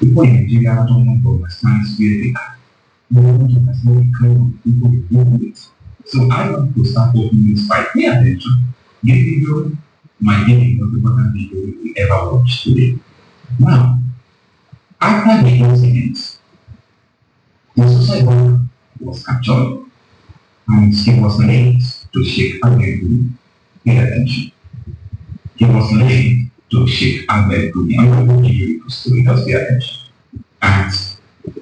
people in Nigeria don't want to understand where they are. They want to understand the kind of people they deal with. So I want to start opening this fight. Pay attention. This video might be the most important video we ever watched today. Now, after the incident, the suicide bomber was captured and he was laid to Sheikh Gumi. Pay attention. He was laid to Sheikh Gumi. I'm not going to give you the story, just pay attention. And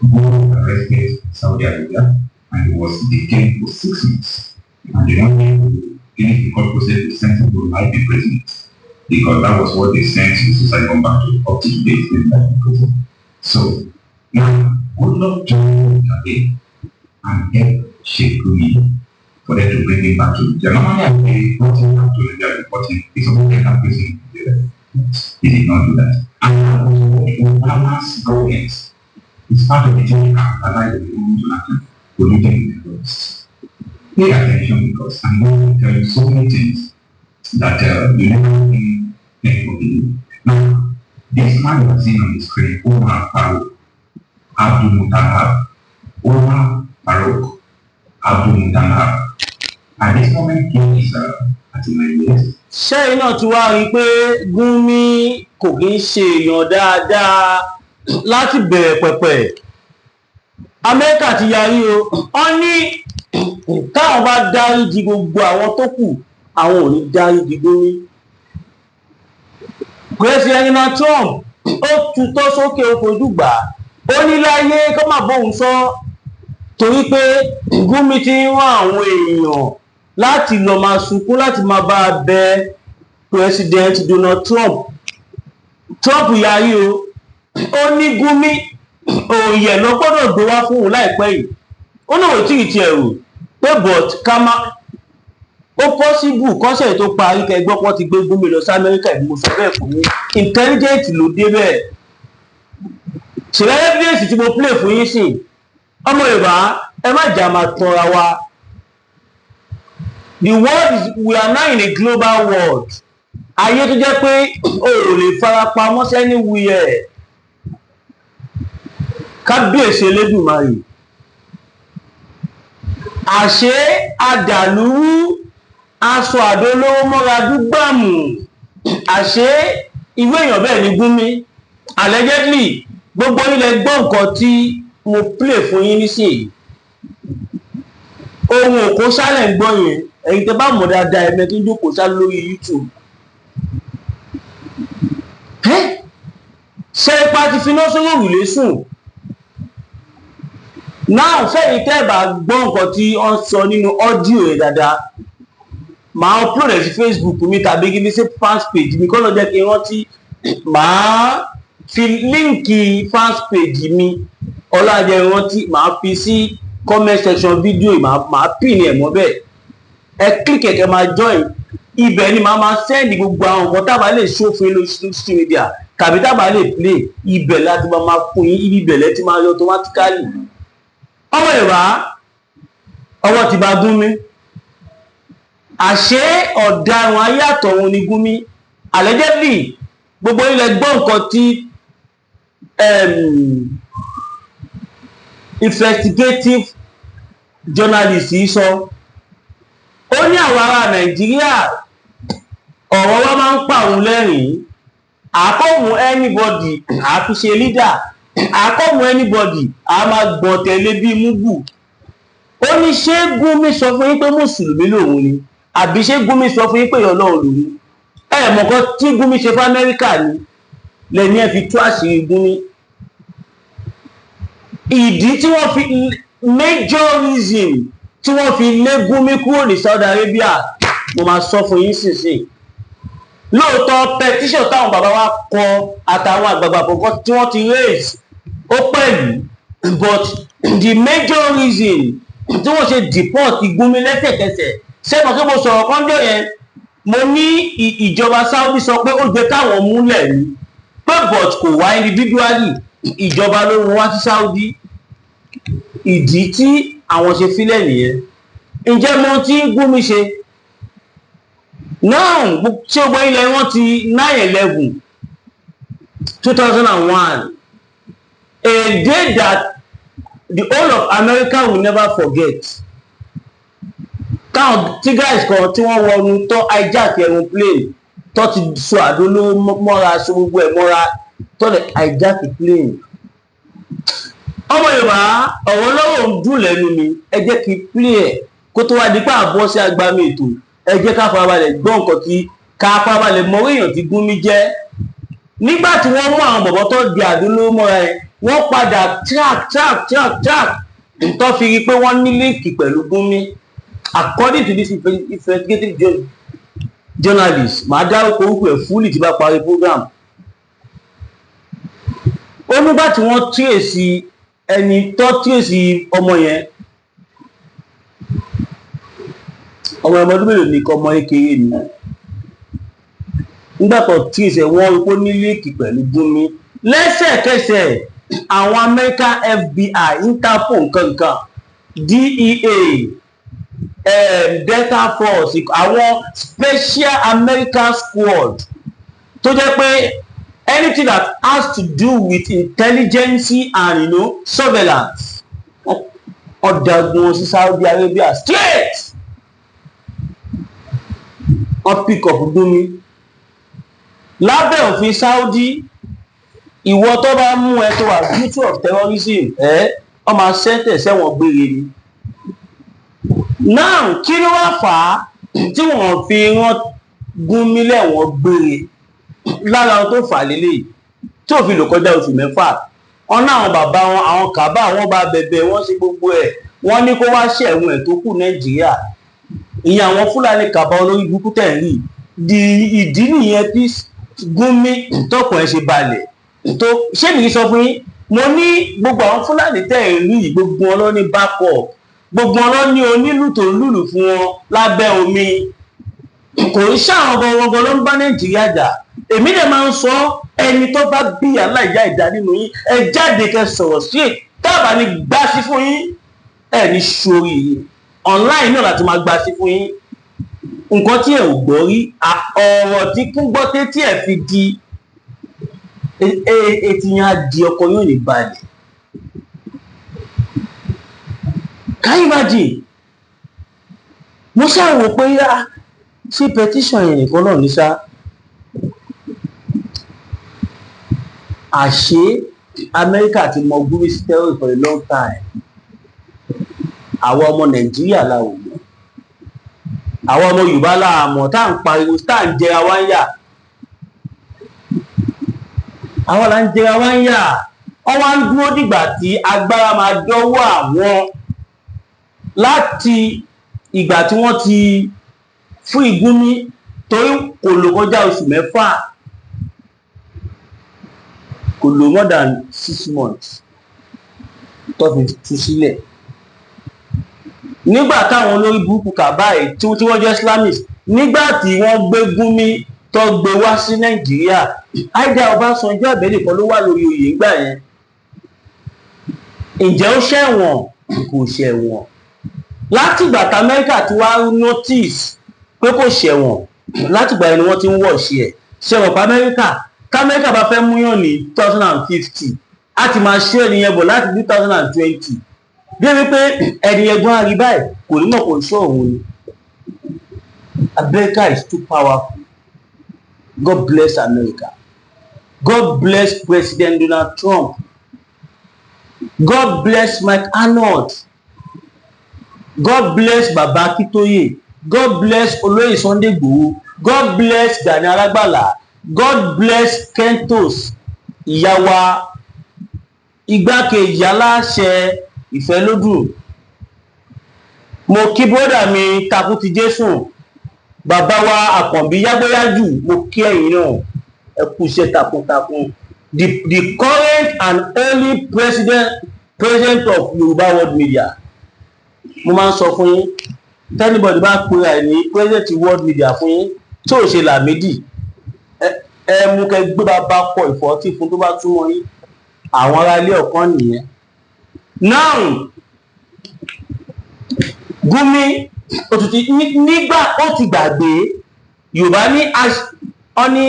Gumi arrested Saudi Arabia and he was detained for 6 months. And the only way to finish the court process was sent him to life imprisonment, because that was what they sent the suicide bomber to up to today in life imprisonment. So now, good luck joining again and help Sheikh Gumi for them to bring him back to Nigeria. Normally, I say brought him back to Nigeria, report him. He's supposed to enter prison in Nigeria. He did not do that. And that was what Obama's government is part of the team that I will be Jonathan polluting the forest. Pay attention, because I'm going to tell you so many things that you never think of it. Now, this man you are seeing on the screen, Omar Farouk Abdul Mutahab. Omar Farouk Abdul Mutahab. At this moment, he is at Ajinigbe. Ṣé iná tí wàá rí i pé Gúnmi kò kí ń ṣe èèyàn dáadáa láti bẹ̀rẹ̀ pẹ̀pẹ̀? Amẹ́ríkà ti yarí o. Wọ́n ní táwọn bá dáríjì gbogbo àwọn tó kù, àwọn ò ní dáríjì Gúnmi. President Trump ó tutọ́ sókè ó fojú gbà. Ó ní láyé kó má bóun sọ, torí pé Gúnmi ti ń rán àwọn èèyàn láti lọ máa sunkún, láti máa bá a bẹ President Donald Trump. Trump yarí o. Ó ní Gúnmi òòyẹ̀ lọ gbọ́dọ̀ gbé wá fún òun láìpẹ́ yìí. Ó náà ò tí ì tiẹ̀ rò pé but ká má ó possible kọ́sẹ̀ tó parí kẹgbọ́n pọ́n ti gbé Gúnmi lọ sí Amẹ́ríkà. Ìbí mo sọ bẹ́ẹ̀ fún yín, intelligent ló dé bẹ́ẹ̀. Ṣèlè evidence tí mo play fún yín sìn, ọmọ Yorùbá ẹ má jà máa tanra wa. The world is, we are now in a global world. Ayé tó jẹ́ pé o ò lè farapamọ́ sẹ́ni wíyẹ̀. Kábíyèsí Elédùmarè. Àṣé àdàlúrú aṣọ àdólówó mọ́ra dúgbàmù. Àṣé ìwé èèyàn bẹ́ẹ̀ ni Gúnmi. Allegedly gbogbo ilẹ̀ gbọ́ nǹkan tí mo play fún yín nísìnyí. Ohun òkó sálẹ̀ ń gbọ́ yẹn, ẹ̀yin tẹ́ bá mọ̀ dáadáa ẹ̀mẹ́ tó ń jókòó sálẹ̀ lórí YouTube. Ṣé ipa ti finá sórí òrùlé sùn? Now fẹ́yìn tẹ́ bá gbọ́ nǹkan tí wọ́n sọ nínú ọ́díò rẹ̀ dáadáa, màá upload ẹ̀ sí Facebook mi tàbí kí n ṣe fans page mi kọ́ lọ jẹ́ kí n rántí. Màá fi líǹkì fans page mi ọlájẹ rántí, màá fi sí comment section fídíò yìí, màá pin ẹ̀ mọ́ bẹ́ẹ̀. Ẹ click kẹ̀kẹ́ máa join. Ibẹ̀ ni màá máa send gbogbo àwọn nǹkan tábà lè ṣòfin lórí social media tàbí tábà lè play. Ibẹ̀ láti máa fún yín, ibi ibẹ̀ lẹ́ ti máa yọ automatically. Ọmọ Yorùbá, ọwọ́ ti bá Gúnmi. Àṣé ọ̀daràn ayé àtọ̀run ni Gúnmi. Allegedly gbogbo ilẹ̀ gbọ́ nǹkan tí investigative journalist yìí sọ. Ó ní àwọn ará Nàìjíríà ọ̀rọ̀ wa máa ń pa òun lẹ́rìn-ín. Àkọ́mù anybody àfi ṣe leader, àkọ́mù anybody a máa gbọ̀n tẹ̀lé bí múgù. Ó ní ṣé Gúnmi sọ fún yín pé mùsùlùmí lòun ni, àbí ṣé Gúnmi sọ fún yín pé Ọlọ́run lòun? Mọ̀kàn tí Gúnmi ṣe fún Amẹ́ríkà ni lẹ́ni ẹ fi tú àṣírí Gúnmi. Ìdí tí wọ́n fi major reason tí wọ́n fi lé Gúnmi kúrò ní Saudi Arabia, mo máa sọ fún yín sísìn. Lóòótọ́ petition táwọn bàbá wa kọ àtàwọn àgbààgbà kọ̀ọ̀kan tí wọ́n ti raise ó pẹ̀lú, but the major reason tí wọ́n ṣe deport Gúnmi lẹ́sẹ̀kẹsẹ̀, ṣé mo kí mo sọ̀rọ̀ kọ́ńdọ̀ yẹn, mo ní ìjọba Saudi sọ pé ó jẹ́ káwọn múlẹ̀ ni pé but kò wá individually, ìjọba ló mú wá sí Saudi. Ìdí tí àwọn ṣe fílẹ̀ nìyẹn. Ǹjẹ́ mo tí Gúnmi ṣe? Now ṣé gbogbo ilẹ̀ wọn ti 9/11 2001 a day that the whole of America will never forget. Káwọn tí guys kan tí wọ́n wọnú tó hijack aeroplane tó ti so àdóló mọ́ra so gbogbo ẹ̀ mọ́ra tó lè hijack plane. Ọmọ Yorùbá ọ̀rọ̀ lọ́wọ́ ń dùn lẹ́nu mi, ẹ jẹ́ kí play ẹ̀ kó tó wá di pé àbọ̀ sí agbami ètò, ẹ jẹ́ ká farabalẹ̀ gbọ́ nǹkan tí ká farabalẹ̀ mọ èèyàn tí Gúnmi jẹ́. Nígbà tí wọ́n mú àwọn bọ̀bọ̀ tó di àdóló mọ́ra ẹ̀, wọ́n padà track nǹkan fi rí pé wọ́n ní líǹkì pẹ̀lú Gúnmi. According to this investigative journalist, màá dárúkọ orúkọ ẹ̀ fúlì tí bá parí program. Ó nígbà tí wọ́n tírèsì ẹni tó tírèsì ọmọ yẹn, ọmọ ọdún mélòó ní ọmọ kékeré ni. Nígbà tó tírèsì wọ́n rí pé ó ní líǹkì pẹ̀lú Gúnmi. Lẹ́sẹ̀kẹsẹ̀ àwọn American FBI, Interpol nǹkankan, DEA, Delta Force, àwọn Special American Squad tó jẹ́ pé anything that has to do with intelligence and surveillance, ọ̀dàgùn sí Saudi Arabia straight. Wọ́n pick up Gúnmi lábẹ́ òfin Saudi. Ìwọ tó bá mú ẹ tó wà guilty of terrorism, ọ máa sẹ́ńtẹ̀ sẹ́wọ̀n gbére ni. Now kí ló wá fà á tí wọ́n fi rán Gúnmi lẹ́wọ̀n gbére? Lára tó fà lélẹ̀ tí ò fi lò kọjá oṣù 6. Ọ̀nà àwọn bàbá wọn, àwọn kàbá wọn bá bẹ̀bẹ̀, wọ́n sí gbogbo ẹ̀, wọ́n ní kó wá ṣẹ̀wọ̀n ẹ̀ tó kù Nàìjíríà. Ìyẹn àwọn Fúlàní kàbá olórí burúkú tẹ̀ ń rí. Ìdí nìyẹn tí Gúnmi tọkàn ẹ̀ ṣe balẹ̀. tó ṣé mi sọ fún yín, mo ní gbogbo àwọn Fúlàní tẹ̀ ń rí gbogbo wọn lọ ní backup, gbogbo wọn lọ ní onílù tó ń lùlù fún wọn lábẹ́ omi. Kò ń ṣàwọn gbọ̀ngbọ̀n ló ń bá Nàìjíríà jà. Èmi dẹ̀ máa ń sọ, ẹni tó bá bí aláìyá ìdá nínú yín, ẹ jáde kẹ́ sọ̀rọ̀ straight. Tábà ní gbá sí fún yín, ẹ ní sórí yìí online náà láti máa gbá sí fún yín. Nǹkan tí ẹ ò gbọ́ rí, ọ̀rọ̀ tí kún gbọ́ tí ẹ fi di etí yẹn á di ọkọ yóò ní balẹ̀. Can you imagine? Mo ṣàwò pé ṣé petition yẹn nìkan náà ní ṣá. Àṣé Amẹ́ríkà ti mọ Gúnmi sí terror for a long time. Àwọn ọmọ Nàìjíríà la ò mọ̀. Àwọn ọmọ Yorùbá la mọ̀ tá à ń pariwo, tá à ń jẹra wá ń yà. Àwọn là ń jẹra wá ń yà. Wọ́n wá ń dúró dìgbà tí agbára máa dọ́wọ́ àwọn láti ìgbà tí wọ́n ti fún Gúnmi, torí kò lò kọjá oṣù 6, kò lò more than 6 months tó fi tú sílẹ̀. Nígbà táwọn olórí burúkú kàbáyé tí wọ́n jẹ́ Islamist, nígbà tí wọ́n gbé Gúnmi tó gbé wá sí Nàìjíríà, àìdá Ọbásanjọ́ àbẹ́lẹ̀ kan ló wà lórí oyè ìgbà yẹn. Ǹjẹ́ ó ṣẹ̀wọ̀n? Kò ṣẹ̀wọ̀n. Láti ìgbà tí Amẹ́ríkà ti wá notice pé kò ṣẹ̀wọ̀n, láti ìgbà yẹn ni wọ́n ti ń wọ̀ ṣe ẹ̀. Ṣẹ̀wọ̀n pa Amẹ́ríkà, kámẹ́ríkà bá fẹ́ múyàn ní 2050, a ti máa ṣe ẹnìyẹn bọ̀ láti 2020. Bí wípé ẹnìyẹn gan arí báyìí kò ní mọ̀ kò ṣọ́ òun ni. America is too powerful. God bless America. God bless President Donald Trump. God bless Mike Arnold. God bless Baba Akintoye. God bless Olóyè Sunday Igboho. God bless Gani Alagbala. God bless Kentos, ìyàwó igbákejì aláṣẹ Ìfẹ́lódùn. Mo kí bọ́dà mi takú ti Jésù, bàbá wa Àkànbí Yágbóyájù, mo kí ẹ̀yin náà, ẹ kú iṣẹ́ takuntakun. The current and only president of Yorùbá World Media. Mo máa ń sọ fún yín, tẹ́nibọ̀dì bá pe ẹ̀ ní president World Media fún yín tí ò ṣe làmídì, ẹ mú kẹ gbé bàbá pọ̀ ìfọ́tí fún tó bá túmọ̀ yín. Àwọn ará ilé ọ̀kan nìyẹn. Now Gúnmi nígbà ó ti gbàgbé, Yorùbá ní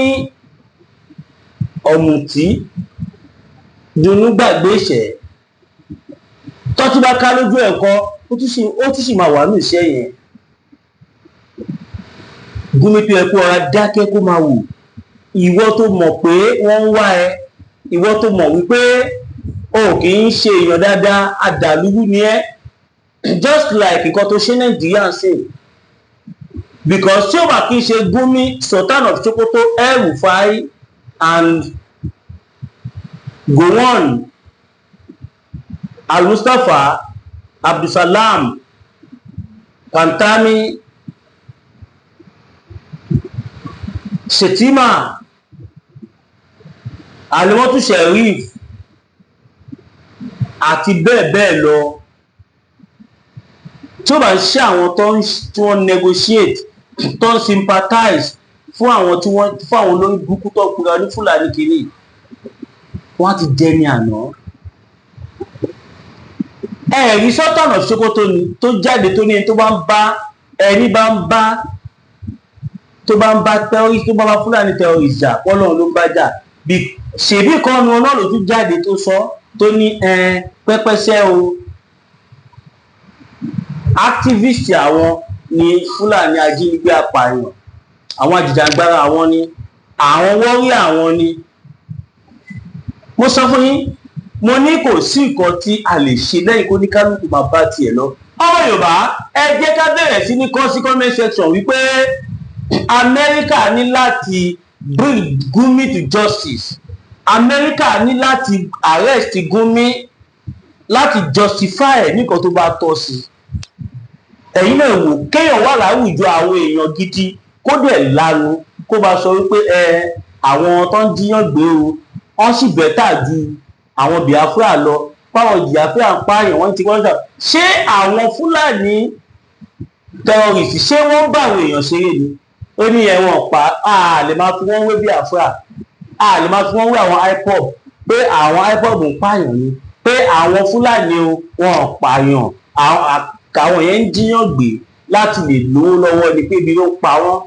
ọ̀mùtí dunú gbàgbé ìṣẹ́ tọ́tí bá ká lójú ẹ̀kọ́ ó tún sì máa wà ní ìṣẹ́ yẹn. Gúnmi tó yẹ kó ọ̀rá dákẹ́ kó máa wò, ìwọ tó mọ̀ pé wọ́n ń wá ẹ, ìwọ tó mọ̀ wípé o kì í ṣe èèyàn dáadáa, àdàlúrú ni ẹ́, just like nǹkan tó ṣe Nàìjíríà ń sìn. Because tí ó bá kí n ṣe Gúnmi, Sultan of Sokoto, El-Rufai and Gowon, Al-Mustapha, Abdulsalam, Pantami, Shetima, Alimatu Sheriff àti bẹ́ẹ̀ bẹ́ẹ̀ lọ, tí ó bá ń ṣe àwọn tí wọ́n negotiate, tó ń sympathize fún àwọn olórí burúkú tó kúra ní Fúlàní kìíní, wọ́n á ti dẹni àná. Ẹ̀rí Sultan of Sokoto ni tó jáde tó ní ẹni tó bá ń bá terrorist, tó bá bá Fúlàní terrorist jà, Ọlọ́run ló ń bá jà. Ṣèbí kan nu ọlọ́run ló tún jáde tó sọ tó ní pẹ́pẹ́sẹ́ o, activist àwọn ni Fúlàní ajínigbé apààyàn, àwọn ajìjàgbara àwọn ni, àwọn wọ́rí àwọn ni. Mo sọ fún yín, mo ní kò sí nǹkan tí a lè ṣe lẹ́yìn kó ní kálukú máa bá tiẹ̀ lọ. Ọmọ Yorùbá, ẹ jẹ́ ká bẹ̀rẹ̀ sí ní kọ sí comment section wípé Amẹ́ríkà ní láti bring Gúnmi to justice. Amẹ́ríkà ní láti arrest Gúnmi láti justify ẹ̀ nìkan tó bá tọ́ sí. Ẹ̀yin náà wò, kéèyàn wà láwùjọ àwọn èèyàn gidi kó dẹ̀ lanu kó bá sọ wípé àwọn tó ń jíyàn gbé o, wọ́n sì bẹ́tà ju àwọn Biafra lọ, fáwọn Biafra ń pààyàn wọ́n ti wọ́n jà. Ṣé àwọn Fúlàní terrorist ṣé wọ́n bá àwọn èèyàn ṣeré ni? Ó ní ẹ̀wọ̀n pa, a lè máa fi wọ́n wé Biafra, a lè máa fi wọ́n wé àwọn IPOB, pé àwọn IPOB ń pààyàn ni, pé àwọn Fúlàní o wọn ò pààyàn, àwọn yẹn ń jíyàn gbé láti lè lówó lọ́wọ́ ni, pé ibi ló ń pa wọ́n,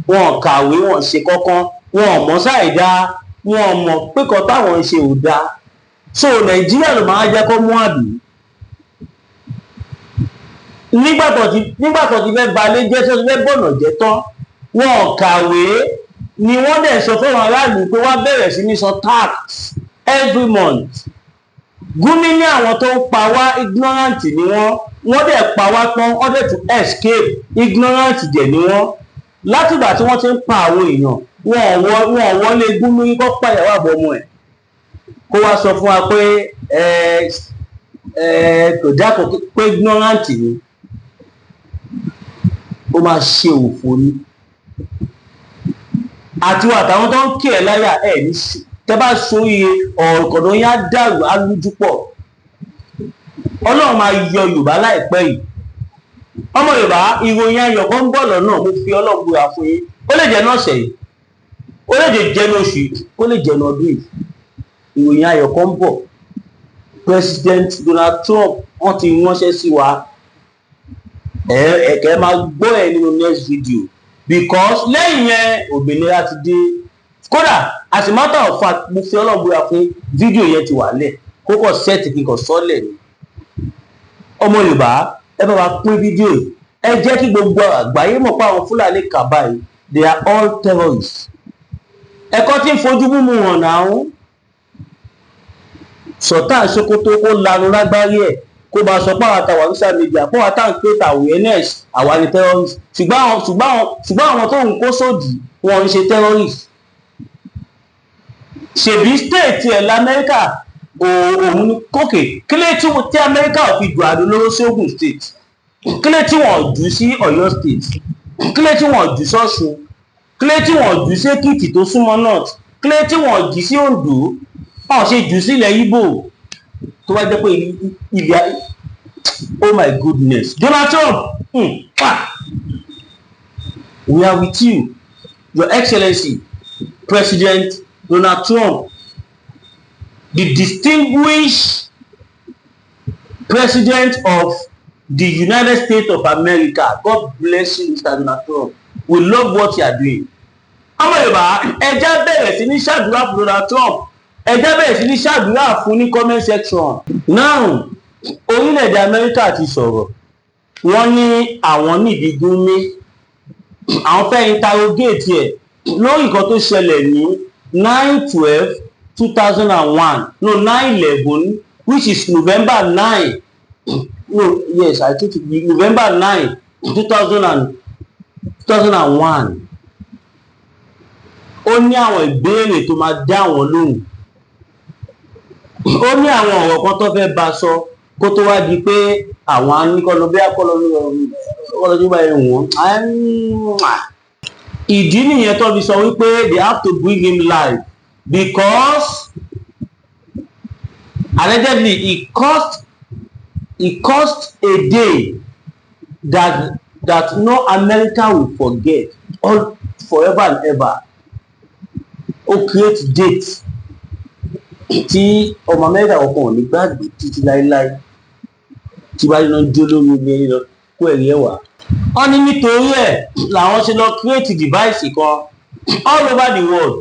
wọn ò kàwé, wọn ò ṣe kankan, wọn ò mọ̀ ṣàìdá, wọn ò mọ̀ pé kan táwọn ń ṣe ò dáa. So Nàìjíríà ló máa jẹ́ kó mú àbí? Nígbà tó ti fẹ́ balẹ̀ jẹ́, tó ti fẹ́ bọ̀nà jẹ́ tán, wọn ò kàwé ni wọ́n dẹ̀ sọ fún àwọn aráàlú pé wọ́n bẹ̀rẹ̀ sí ní san tax every month. Gúnmi ní àwọn tó ń pa wá ignorant ni wọ́n dẹ̀ pa wá tán, wọ́n dẹ̀ tún escape, ignorant dẹ̀ ni wọ́n. Látìgbà tí wọ́n ti ń pa àwọn èèyàn, wọn wọlé Gúnmi kó pàyàwó àbọ̀mọ ẹ̀ kó wá sọ fún wa pé kò dákọ̀ pé ignorant ni. Ó máa ṣe òfò ni. Àti wà táwọn tó ń kí ẹ láyà ní tẹ́ bá sórí ọ̀kọ̀dọ̀ yín á dàrú, á lójú pọ̀. Ọlọ́run máa yọ Yorùbá láìpẹ́ yìí. Ọmọ Yorùbá, ìròyìn ayọ̀ kan ń bọ̀ lọ́nà, mo fi Ọlọ́run búra fún yín. Ó lè jẹ́ náà ọ̀sẹ̀ yìí, ó lè jẹ́ ní oṣù yìí, ó lè jẹ́ ní ọdún yìí. Ìròyìn ayọ̀ kan ń bọ̀. President Donald Trump wọ́n ti ránṣẹ́ sí wa. Ẹ̀kẹ́ máa gbọ́ ẹ̀ nínú next video, because lẹ́yìn yẹn òmìnira ti dé. Kódà as a matter of fact, mo fi Ọlọ́run búra fún fídíò yẹn ti wà lẹ̀, kókò sẹ́ẹ̀tì kíkọ̀ sọ́lẹ̀ ni. Ọmọ Yorùbá, ẹ bá wa pín fídíò yìí, ẹ jẹ́ kí gbogbo àgbáyé mọ̀ pé àwọn Fúlàní kàbá yìí, they are all terrorists. Ẹ̀kọ́ tí ń fojú mímu hàn náà, Sultan Sokoto kó lanu lágbárí ẹ̀ kó bá sọ pé àwọn àtàwà social media pé wọ́n tá ń create awareness àwa ni terrorist, ṣùgbọ́n àwọn tó ń kó sódì wọn ń ṣe terrorist. Ṣèbí state ẹ̀ lamẹ́ríkà òun ní kókè, kílé tí Amẹ́ríkà ò fi dùn àdó lóró sí Ogun state, kílé tí wọ́n jù sí Ọ̀yọ́ state, kílé tí wọ́n jù sọ́ṣun, kílé tí wọ́n jù sí Èkìtì tó súnmọ́ north, kílé tí wọ́n jù sí Oǹdó, wọ́n ṣe jù sílẹ̀ Ìgbò tó wá jẹ́ pé ilẹ̀. Oh my goodness, Donald Trump, we are with you, Your Excellency President Donald Trump, the distinguished President of the United States of America. God bless you, Mr. Donald Trump. We love what you are doing. Ọmọ Yorùbá, ẹja bẹ̀rẹ̀ sí ní ṣàdúrà fún Donald Trump ẹjẹ́ bẹ̀rẹ̀ sí ní ṣàdúrà fún ní comment section. Now orílẹ̀-èdè Amẹ́ríkà ti sọ̀rọ̀, wọ́n ní àwọn nídìí Gúnmi, àwọn fẹ́ interrogate ẹ̀ lórí nǹkan tó ṣẹlẹ̀ ní 9/12/2001 no 9/11 which is November 9 no yes I think it be November 9 2001. Ó ní àwọn ìbéèrè tó máa dá wọn lóhùn, ó ní àwọn ọ̀rọ̀ kan tó fẹ́ bá sọ kó tó wá di pé àwọn aníkọlọbí akọlọbí bá ẹ̀ wọ́n. Ìdí nìyẹn tó fi sọ wípé they have to bring him live because allegedly he caused a day that no America will forget all forever and ever. Ó create date tí ọmọ Amẹ́ríkà ọkàn ò ní gbàgbé títí láéláé, tí bá yín jó lórí omi ẹni lọ kó ẹ̀rí ẹ̀wà. Wọ́n ní nítorí ẹ̀ làwọn ṣe lọ create device kan all over the world,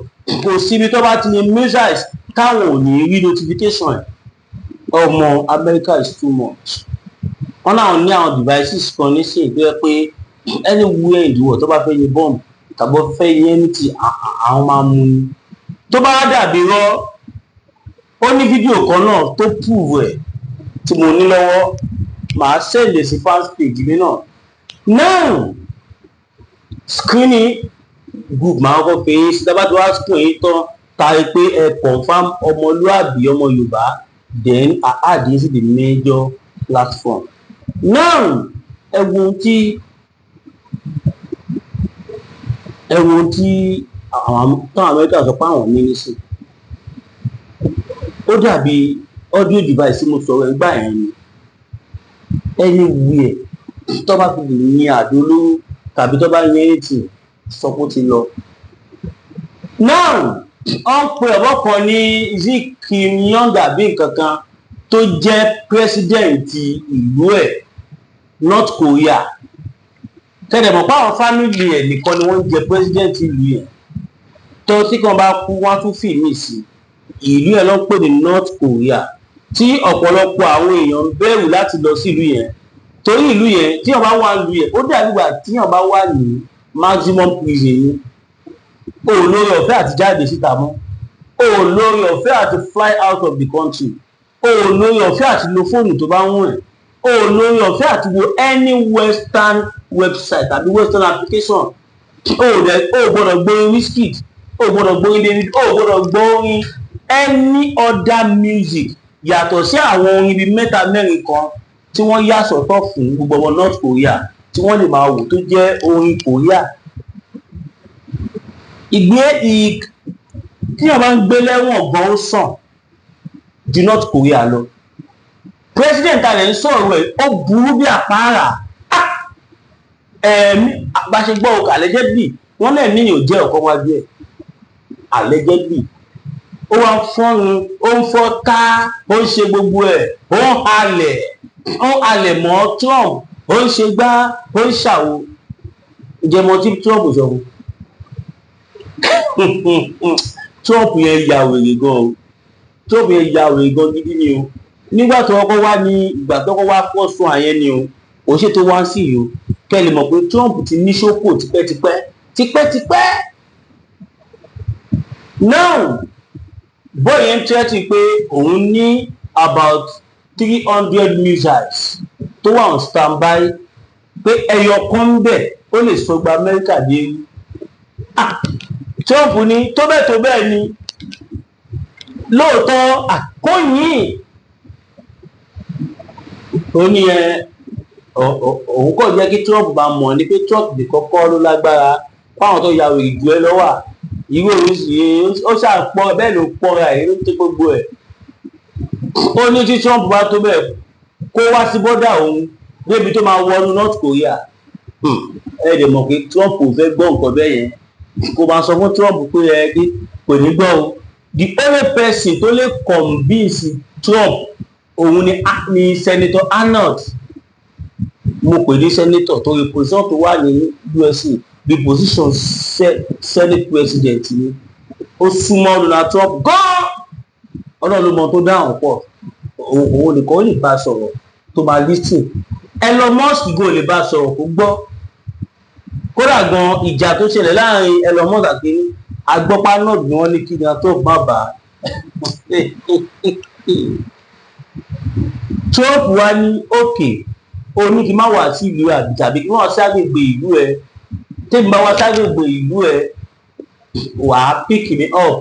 kò síbi tó bá ti ní missiles táwọn ò ní rí notification ẹ̀. Ọmọ America is too much. Wọ́n náà ní àwọn devices kan nísìnyí tó yẹ pé anywhere in the world tó bá fẹ́ yin bomb tàbí fẹ́ yin anything àwọn máa mú ni. Tó bá dàbí rọ́, ó ní fídíò kan náà tó prove ẹ̀ tí mo ní lọ́wọ́, màá send sí fans page mi náà. Now screening group máa kọ́ pé sítábàtì wá sùn yín tán tari pé ẹ confam ọmọlúàbí ọmọ Yorùbá, then I add this to the major platform. Now ẹ wo tí àwọn Amẹ́ríkà sọ pé àwọn ní nísìn, ó dàbí audio device tí mo sọ̀rọ̀ ẹgbà yẹn ni. Anywhere tó bá fi lè ní àdó lóró tàbí tó bá yẹn ètì sọ pé ó ti lọ. Now wọ́n pe ọ̀bọ̀ kan ní Kim Jong àbí nǹkan kan tó jẹ́ president ìlú ẹ̀ North Korea. Tẹ́lẹ̀ mọ̀ pé àwọn family ẹ̀ nìkan ni wọ́n jẹ president ìlú yẹn, tó tí kan bá kú wọ́n tún fìmí sí ìlú ẹ̀ ló ń pè ní North Korea, tí ọ̀pọ̀lọpọ̀ àwọn èèyàn ń bẹ̀rù láti lọ sí ìlú yẹn torí ìlú yẹn tí wọ́n bá wà ìlú yẹn ó dàbí ìgbà tí wọ́n bá wà ní maximum prison ni. O ò lórí ọ̀fẹ́ àti jáde síta mọ́, o ò lórí ọ̀fẹ́ àti fly out of the country, o ò lórí ọ̀fẹ́ àti lo fóònù tó bá ń wọ̀n ẹ̀, o ò lórí ọ̀fẹ́ àti wo any western website tàbí western application, o ò gbọ́dọ̀ gbórin Wizkid, o ò gbọ́dọ̀ gbórin David, o ò gbọ́dọ̀ gbórin any other music yàtọ̀ sí àwọn orin bíi mẹ́ta mẹ́rin kan tí wọ́n yà sọ́tọ̀ fún gbogbo ọmọ North Korea tí wọ́n lè máa wò tó jẹ́ orin Korea. Tí wọ́n bá ń gbé lẹ́wọ̀n gan ó sàn ju North Korea lọ. President alẹ́ ń sọ̀rọ̀ ẹ̀ ó burú bí àpáàrà. Àgbàṣegbọ́ òkè allegedly wọ́n náà níyàn jẹ́ ọ̀kan wájú ẹ̀ allegedly. Ó wá fọ́run, ó ń fọ́ ká, ó ń ṣe gbogbo ẹ̀, ó ń halẹ̀ mọ́ Trump, ó ń ṣe gbá, ó ń ṣàwo. Ìjẹ́mọ́ tí Trump sọ̀rọ̀. Trump yẹn ya wèrè gan o, Trump yẹn ya wèrè gan gidi ni o. Nígbà tó kọ́kọ́ wá ní ìgbà tó kọ́kọ́ wá fọ́ sún àyẹn ni o, ó ṣe tó wá sí yìí o. Kẹ́ lè mọ̀ pé Trump ti ní ṣókò tipẹ́tipẹ́. Now bóyá ń tẹ́tí pé òun ní about 300 missiles tó wà on standby pé ẹyọ kan bẹ̀ ó lè sọgbà Amẹ́ríkà dé. Trump ní tó bẹ́ẹ̀ ni lóòótọ́ àkóyìn ó ní òun kò jẹ́ kí Trump bá mọ̀ ní pé Trump lè kọ́kọ́ ló lágbára fáwọn tó ya òrì jù ẹ lọ́wọ́ ìwé oríṣi ó ṣàpọ̀ bẹ́ẹ̀ ló pọ̀ra ẹ̀ ló tó gbogbo ẹ̀. Ó ní tí Trump bá tó bẹ́ẹ̀ kó wá sí bọ́dà òun débi tó máa wọnú North Korea. Ẹ dẹ̀ mọ̀ pé Trump ò fẹ́ gbọ́ nǹkan bẹ́ẹ̀ yẹn, kò máa sọ fún Trump pé kò ní gbọ́ o. The only person tó lè convince Trump òun ni Senator Arnold. Mo pè ní senator tó represent tó wà ní USA the position Senate president ni ó súnmọ́ Donald Trump gan Ọlọ́run ló mọ tó dáhùn pọ̀, òun nìkan ó lè bá sọ̀rọ̀ tó máa listen. Elon Musk gan lè bá sọ̀rọ̀ kó gbọ́. Kódà gan ìjà tó ṣẹlẹ̀ láàrin Elon Musk àti agbọ́pá náà ni wọ́n ní kí ni tó má bàa. Trump wá ní òkè ó ní kí n má wá sí ìlú àbí tàbí kí wọ́n ṣàgbègbè ìlú ẹ, tèmi bá wá ṣàgbègbè ìlú ẹ wàá pick me up,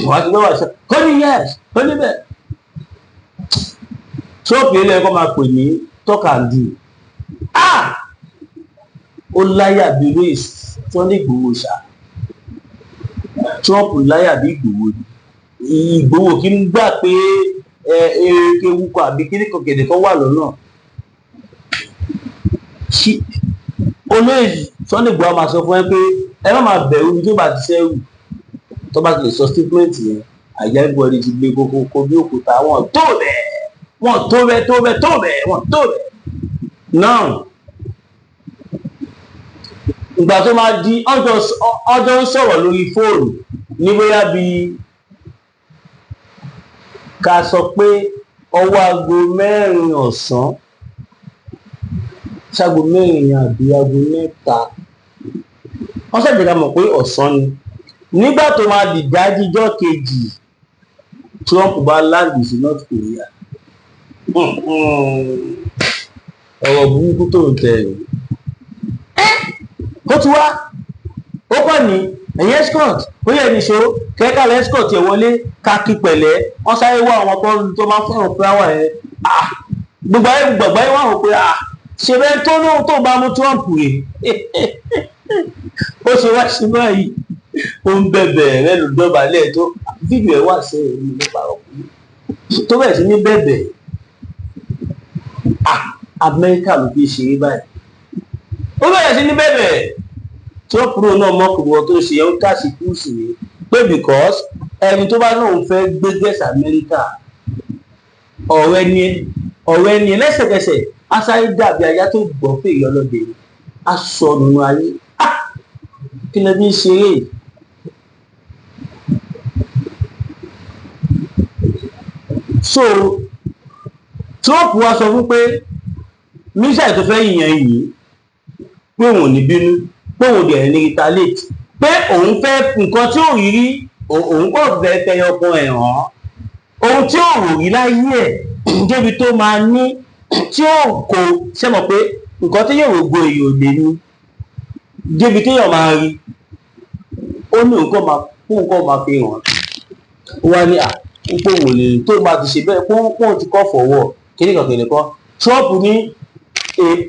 wàá ti gbọ́ wá ṣe kó ní yes kó ní bẹ́ẹ̀. Trump yẹn lẹ́yìn kó máa pè ní talk and do. Ó láyà bí race Sunday Igboho ṣá. Trump láyà bí Igboho ni. Igboho kí n gbà pé ewu kan àbí kíní kan gẹ̀dẹ̀ kan wà lọ́nà. Olóyè Sunday Igboho máa sọ fún ẹ pé ẹ má máa bẹ̀rù ibi tó bá ti ṣẹ́rù, tó bá ti lè sọ statement yẹn àyà everybody ti gbé kókó bí òkúta. Wọ́n tó bẹ́ẹ̀. Now ìgbà tó máa di ọjọ́ ń sọ̀rọ̀ lórí fóònù ní bóyá bíi ká sọ pé ọwọ́ aago 4 ọ̀sán ṣáago 4 àbí aago 3 wọ́n ṣẹ̀jẹ̀ ká mọ̀ pé ọ̀sán ni. Nígbà tó máa di ìdájíjọ́ kejì Trump bá láǹdì sí North Korea. Ọ̀rọ̀ burúkú tó ń tẹ̀ kó ti wá ó kọ́ ní ẹ̀yìn escort ó yẹ níṣó kẹ́kàlẹ̀ escort yẹ wọlé káàkiri pẹ̀lẹ́ wọ́n sáré wá àwọn tó máa fẹ́ràn fúláwà ẹ̀ gbogbo ayé wà wọ́n pé ṣe bẹ́ẹ̀ tó lóhun tó bá mú Trump rè ó ṣe wá sí báyìí ó ń bẹ̀bẹ̀ rẹ̀ ló dọ̀bálẹ̀ tó fídíò ẹ̀ wà sí ẹ̀rí nípa ọkùnrin tó bẹ̀rẹ̀ sí ní bẹ̀bẹ̀ Amẹ́ríkà ló fi ṣe é báyìí. Ó bẹ̀rẹ̀ sí ní bẹ̀bẹ̀ Trump náà mọ́kùnrin tó ṣe ń kàṣí kúùsì ní pé because ẹni tó bá náà ń fẹ́ gbé gẹ̀ẹ́sì Amẹ́ríkà ọ̀rẹ́ ni lẹ́sẹ̀kẹsẹ̀ aṣáájú dàbí ajá tó gbọ́ pé ìyọlọ́dẹ aṣọ nínú ayé kí lè bí ṣeré. So Trump wá sọ fún pé mísà tó fẹ́ yìnyẹn yìí pé òun ò ní bínú, pé òun dẹ̀ ní retaliate, pé òun fẹ́ nǹkan tí ò rí òun kò fẹ́ fẹyọ kan ẹ̀ hàn ohun tí ò rí láyé ẹ̀ débi tó máa ní tí ò kò sẹ́mọ̀ pé nǹkan tí yóò gbogbo èyí ò lè ní débi tí yóò máa rí ó ní nǹkan máa fi hàn. Ó wá ní pé òun lè tó bá ti ṣe bẹ́ẹ̀ pé òun ti kọ́ fọwọ́ kíníkan Trump ní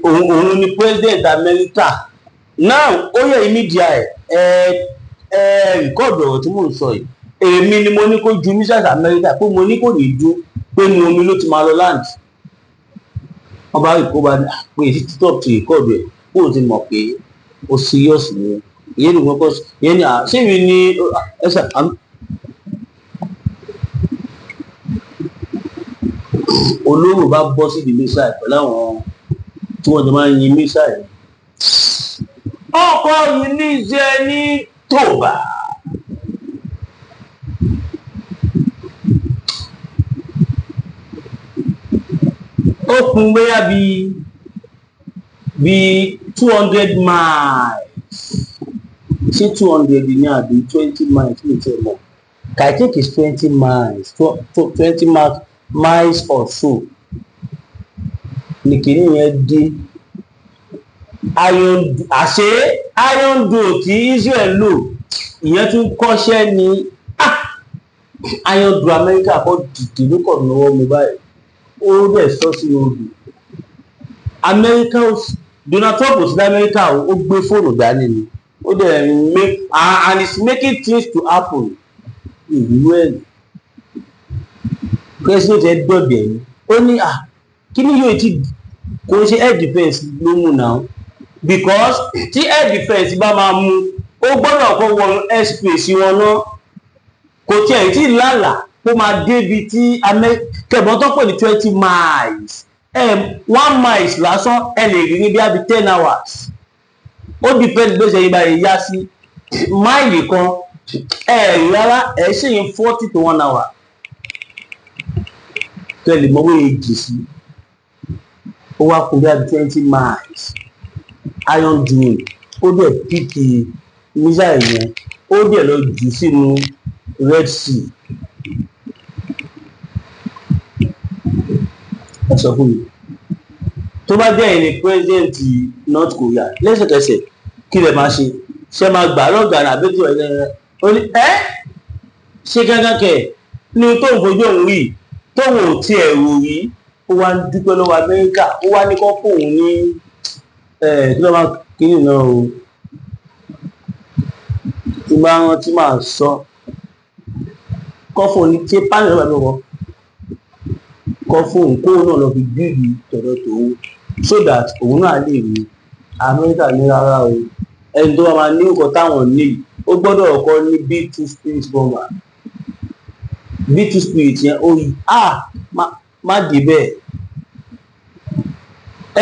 òun ni president America. Now ó yẹ media rìkọ́ọ̀dù ọ̀rọ̀ tí mò ń sọ yìí èmi ni mo ní kó ju mísàs America pé mo ní kò ní ju pé ní omi ló ti máa lọ land. Wọ́n bá rí kó bá pé èsì títọ́ ti rìkọ́ọ̀dù ẹ̀ kó o ti mọ̀ pé ó serious ni ìyẹn ní wọ́n kọ́ ìyẹn ní ṣé mi ní ẹsẹ̀ olóró bá bọ́ sí ìdílé sáà pẹ̀lú àwọn tí wọ́n ti máa ń yin mísà yìí. Ọkọ̀ yìí ní ṣe ní tòbá. Ó kún bóyá bíi 200 miles. Ṣé 200 ní àbí 20 miles ní ìtẹ̀ mọ́? I think it's 20 miles, 20 miles or so. Ní kìíní yẹn dé iron dome tí Israel lò ìyẹn tún kọ́ṣẹ́ ní iron dome Amẹ́ríkà kọ́ dìde ló kọ̀ lọ́wọ́ mi báyìí ó dẹ̀ sọ sínú odò. Amẹ́ríkà Donald Trump ò sí ní Amẹ́ríkà ó gbé fóònù dání ni ó dẹ̀ and it's making things to happen ìlú ẹ̀ president ẹ̀ dọ̀dẹ̀ ni ó ní kí ni yóò ti kò ṣe air defence ló mú náà because tí air defence bá máa mú ó gbọ́dọ̀ kó wọnú airspace wọn náà kò tiẹ̀ tí lálàá kó máa débi tí kẹ̀bọ́n tó pè ní 20 miles 1 miles lásán ẹ lè rí ní bí i 10 hours ó depend bó ṣe yín báyìí yá sí máìlì kan rárá ṣe yín 40 to 1 hour kẹ́lẹ̀ mọ́ wọ́n èjì sí ó wá kún bí i 20 miles iron dune ó dẹ̀ píkì mísáì yẹn ó dẹ̀ lọ jù sínú Red Sea. ẹ sọ fún mi tó bá jẹ́ ẹni president North Korea lẹ́sẹ̀kẹsẹ̀ kí lè máa ṣe máa gbà lọ́gàá àbẹ́tò ẹ̀ ó ní ṣe gángan kẹ̀ ní tó ń fojú òun rí tóun ò tiẹ̀ rò rí ó wá ń dúpẹ́ lọ́wọ́ Amẹ́ríkà ó wá ní kọ́ fóun ní kí ló máa kíni náà o tí máa rántí máa sọ kọ́ fóun ní tí pánì lọ́wọ́ lọ́wọ́ kọ́ fóun kóun náà lọ fi bíìlì tọ̀dọ̀ tòun so that òun náà lè rí Amẹ́ríkà ní rárá o ẹni tó máa ní nǹkan táwọn ní ó gbọ́dọ̀ kọ́ ní B2 spirit bomber B2 spirit yẹn ó yí má dé bẹ́ẹ̀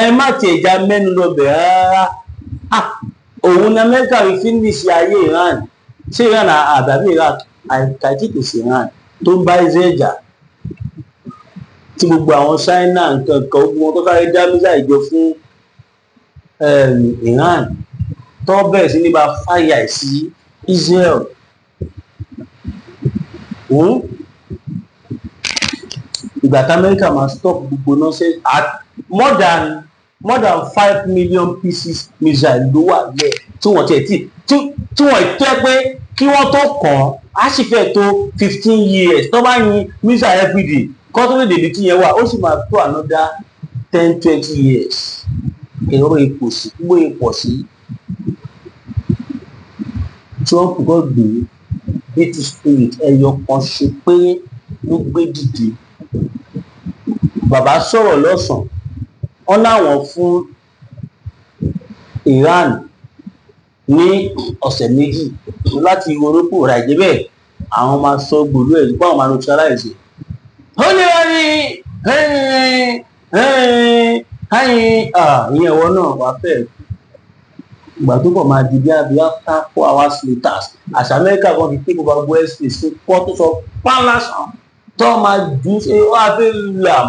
ẹ má tiẹ̀ já mẹ́nu lọ bẹ̀ rárá òun ní Amẹ́ríkà rí finish ayé Iran ṣé Iran àbàbí Iraq àìkàtìkì sí Iran tó ń bá Israel jà tí gbogbo àwọn China nǹkan kan wọn tó kárí dá mísà ìjọ fún Iran tó bẹ̀rẹ̀ sí ní bá fàyà sí Israel. Ìgbà tí Amẹ́ríkà máa stop gbogbo nonsense at more than 5 million pieces missile ló wà lẹ̀ tí wọ́n tẹ̀ tí wọ́n tẹ́ pé kí wọ́n tó kàn á sì fẹ́ tó 15 years tó bá yin missile everyday kọ́ tó lè dèbí tí yẹn wà ó sì máa tó another 10-20 years ẹ̀rọ ipò sí gbogbo ipò sí Trump kò gbé B2 spirit ẹyọ kan ṣe pé ló gbé dìde. Bàbá sọ̀rọ̀ lọ́sàn-án wọn láwọn fún Iran ní ọ̀sẹ̀ méjì láti orókù ràjẹ́ bẹ́ẹ̀ àwọn máa sọ gbòòrò ẹ̀ nípa àwọn máa neutralize ó ní wọ́n ní ìyẹn ẹ̀wọ̀n náà wà fẹ́ ìgbà tó pọ̀ máa di bí after 4 hours later àṣà Amẹ́ríkà kan fi take over West States tó pọ́ tó sọ pálásán tó máa jù ṣe wá fẹ́ làm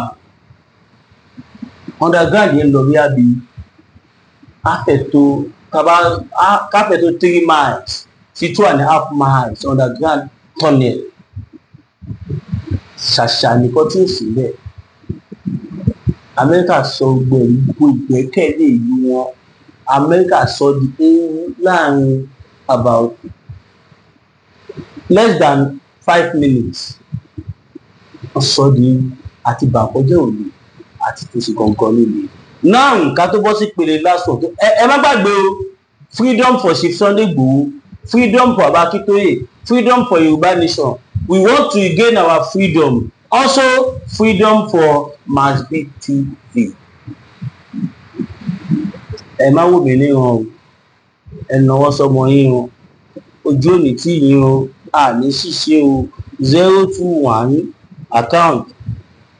underground yẹn lọ bí àbí káfẹ́ tó 3 miles sí 2.5 miles underground tunnel ṣàṣà nìkan tí ò sí bẹ́ẹ̀ Amẹ́ríkà sọ gbogbo ìgbẹ́kẹ̀lé ìlú wọn Amẹ́ríkà sọ di ewu láàrin about less than 5 minutes sọ di àti bàkọ́jẹ́ òní àti tó ṣe gangan nílé náà nǹkan tó bọ́ sí pele last one ẹ má gbàgbé o freedom for Chief Sunday Igboho freedom for Baba Akintoye freedom for Yorùbá nation we want to regain our freedom also freedom for Masbi TV ẹ má wò mí níran o ẹ náwó sọmọ yín o ojú òní tí yín o àní ṣíṣe o 021 account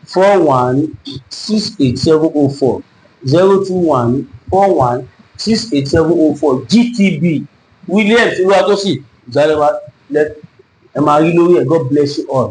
41-68704 021-41-68704 GTB Williams Olúwatósìn ìjálẹ̀wá ẹ máa rí lórí ẹ̀ God bless you all.